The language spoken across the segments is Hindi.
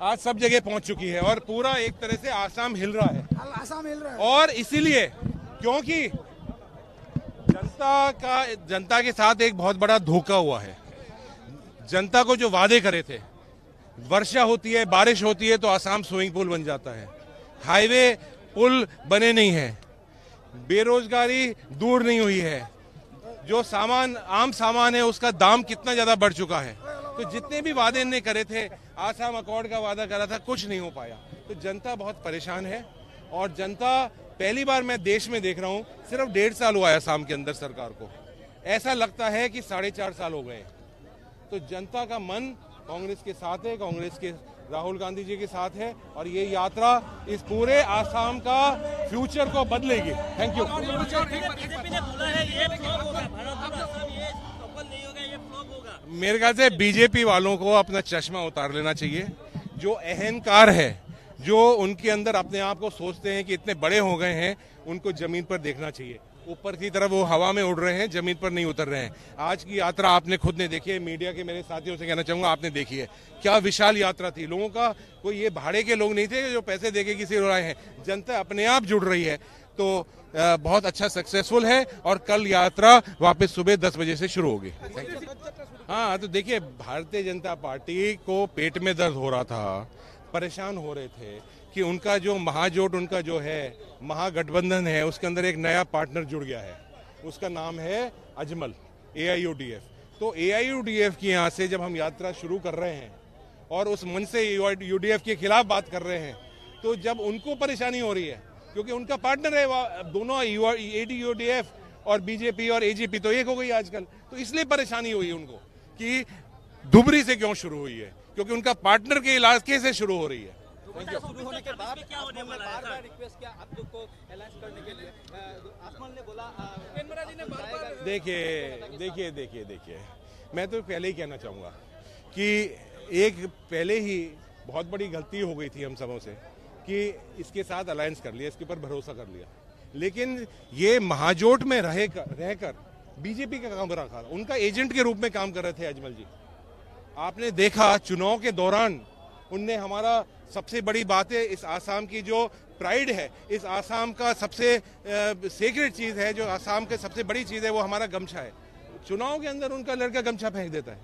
आज सब जगह पहुंच चुकी है और पूरा एक तरह से आसाम हिल रहा है। आसाम हिल रहा है और इसीलिए क्योंकि जनता के साथ एक बहुत बड़ा धोखा हुआ है। जनता को जो वादे करे थे, वर्षा होती है, बारिश होती है तो आसाम स्विमिंग पूल बन जाता है, हाईवे पुल बने नहीं है, बेरोजगारी दूर नहीं हुई है, जो सामान आम सामान है उसका दाम कितना ज्यादा बढ़ चुका है। तो जितने भी वादे इन्हें करे थे, आसाम अकॉर्ड का वादा करा था, कुछ नहीं हो पाया। तो जनता बहुत परेशान है और जनता पहली बार मैं देश में देख रहा हूं, सिर्फ 1.5 साल हुआ है आसाम के अंदर सरकार को, ऐसा लगता है कि 4.5 साल हो गए। तो जनता का मन कांग्रेस के साथ है, कांग्रेस के राहुल गांधी जी के साथ है और ये यात्रा इस पूरे आसाम का फ्यूचर को बदलेगी। Thank you. मेरे ख्याल से बीजेपी वालों को अपना चश्मा उतार लेना चाहिए। जो अहंकार है, जो उनके अंदर अपने आप को सोचते हैं कि इतने बड़े हो गए हैं, उनको जमीन पर देखना चाहिए। ऊपर की तरफ वो हवा में उड़ रहे हैं, जमीन पर नहीं उतर रहे हैं। आज की यात्रा आपने खुद ने देखी है, मीडिया के मेरे साथियों से कहना चाहूंगा, आपने देखी है क्या विशाल यात्रा थी। लोगों का कोई ये भाड़े के लोग नहीं थे जो पैसे देके किसी को आए हैं, जनता अपने आप जुड़ रही है। तो बहुत अच्छा सक्सेसफुल है और कल यात्रा वापस सुबह 10 बजे से शुरू होगी। हाँ, तो देखिए, भारतीय जनता पार्टी को पेट में दर्द हो रहा था, परेशान हो रहे थे कि उनका जो महाजोट, उनका जो है महागठबंधन है, उसके अंदर एक नया पार्टनर जुड़ गया है, उसका नाम है अजमल, AIUDF। तो AIUDF की यहाँ से जब हम यात्रा शुरू कर रहे हैं और उस मंच से UDF के खिलाफ बात कर रहे हैं, तो जब उनको परेशानी हो रही है क्योंकि उनका पार्टनर है दोनों, AIUDF और बीजेपी और AJP तो एक हो गई आजकल, तो इसलिए परेशानी हुई उनको कि धुबरी से क्यों शुरू हुई है, क्योंकि उनका पार्टनर के इलाके से शुरू हो रही है। शुरू होने के बाद बार रिक्वेस्ट किया आप लोग को अलायंस करने के लिए, आसमान ने बोला, देखिए, मैं तो पहले ही कहना चाहूंगा कि एक पहले ही बहुत बड़ी गलती हो गई थी हम सबों से कि इसके साथ अलायंस कर लिया, इसके ऊपर भरोसा कर लिया। लेकिन ये महाजोट में रहकर बीजेपी का काम रखा, उनका एजेंट के रूप में काम कर रहे थे अजमल जी। आपने देखा चुनाव के दौरान उनने हमारा सबसे बड़ी बात है, इस आसाम की जो प्राइड है, इस आसाम का सबसे सीक्रेट चीज है, जो आसाम की सबसे बड़ी चीज है, वो हमारा गमछा है। चुनाव के अंदर उनका लड़का गमछा फेंक देता है,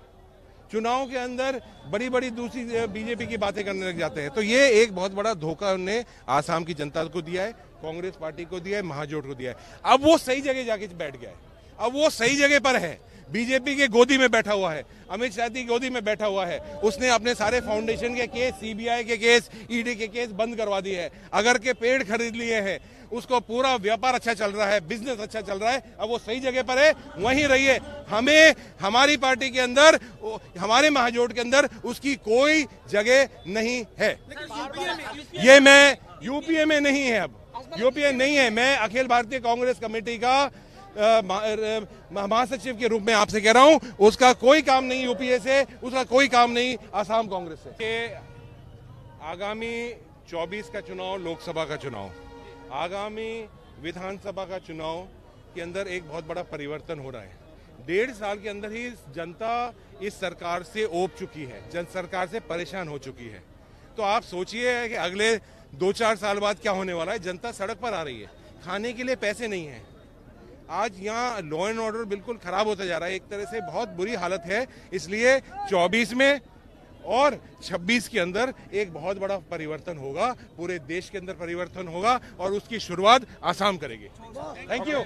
चुनाव के अंदर बड़ी बड़ी दूसरी बीजेपी की बातें करने लग जाते हैं। तो ये एक बहुत बड़ा धोखा उन्होंने आसाम की जनता को दिया है, कांग्रेस पार्टी को दिया है, महाजोट को दिया है। अब वो सही जगह जाके बैठ गया है, अब वो सही जगह पर है, बीजेपी के गोदी में बैठा हुआ है, अमित शाह की गोदी में बैठा हुआ है। उसने अपने सारे फाउंडेशन के केस, CBI के केस, ED के केस बंद करवा दिए हैं, अगर के पेड़ खरीद लिए हैं, उसको पूरा व्यापार अच्छा चल रहा है, बिजनेस अच्छा चल रहा है। अब वो सही जगह पर है, वहीं रहिए। हमें हमारी पार्टी के अंदर, हमारे महाजोट के अंदर उसकी कोई जगह नहीं है। ये मैं यूपीए में नहीं है, अब यूपीए नहीं है, मैं अखिल भारतीय कांग्रेस कमेटी का महासचिव के रूप में आपसे कह रहा हूं, उसका कोई काम नहीं यूपीए से, उसका कोई काम नहीं आसाम कांग्रेस से। आगामी 24 का चुनाव, लोकसभा का चुनाव, आगामी विधानसभा का चुनाव के अंदर एक बहुत बड़ा परिवर्तन हो रहा है। 1.5 साल के अंदर ही जनता इस सरकार से ऊब चुकी है, जन सरकार से परेशान हो चुकी है। तो आप सोचिए कि अगले 2-4 साल बाद क्या होने वाला है। जनता सड़क पर आ रही है, खाने के लिए पैसे नहीं है। आज यहाँ लॉ एंड ऑर्डर बिल्कुल खराब होता जा रहा है, एक तरह से बहुत बुरी हालत है। इसलिए 24 में और 26 के अंदर एक बहुत बड़ा परिवर्तन होगा, पूरे देश के अंदर परिवर्तन होगा और उसकी शुरुआत आसाम करेगी। Thank you.